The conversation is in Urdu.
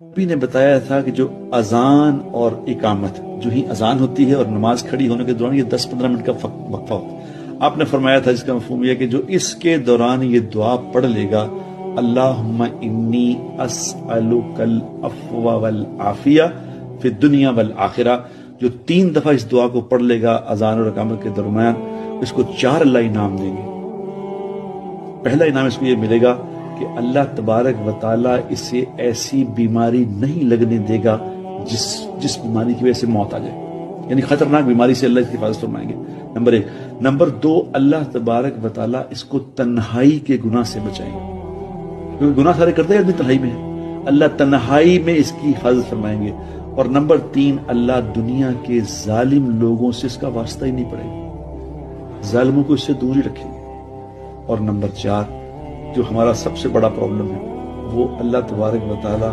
نبی نے بتایا تھا کہ جو اذان اور اقامت، جو ہی اذان ہوتی ہے اور نماز کھڑی ہونے کے دوران یہ 10-15 منٹ کا وقفہ ہوتا ہے، آپ نے فرمایا تھا جس کا مفہوم یہ کہ جو اس کے دوران یہ دعا پڑھ لے گا، اللہم انی اسألک العفو والعافیہ فی الدنیا والآخرہ، جو 3 دفعہ اس دعا کو پڑھ لے گا اذان اور اقامت کے درمیان، اس کو 4 اللہ انعام دیں گے۔ پہلا انعام اس کو یہ ملے گا کہ اللہ تبارک و تعالیٰ اسے ایسی بیماری نہیں لگنے دے گا جس بیماری کی وجہ سے موت آ جائے، یعنی خطرناک بیماری سے اللہ اس کی حفاظت فرمائیں گے، نمبر 1۔ نمبر 2، اللہ تبارک و تعالیٰ اس کو تنہائی کے گناہ سے بچائیں گے، کیونکہ گناہ سارے کرتے ہیں آدمی تنہائی میں ہے، اللہ تنہائی میں اس کی حفاظت فرمائیں گے۔ اور نمبر 3، اللہ دنیا کے ظالم لوگوں سے اس کا واسطہ ہی نہیں پڑے گا، ظالموں کو اس سے دور ہی رکھیں گے۔ اور نمبر 4، جو ہمارا سب سے بڑا پرابلم ہے، وہ اللہ تبارک و تعالیٰ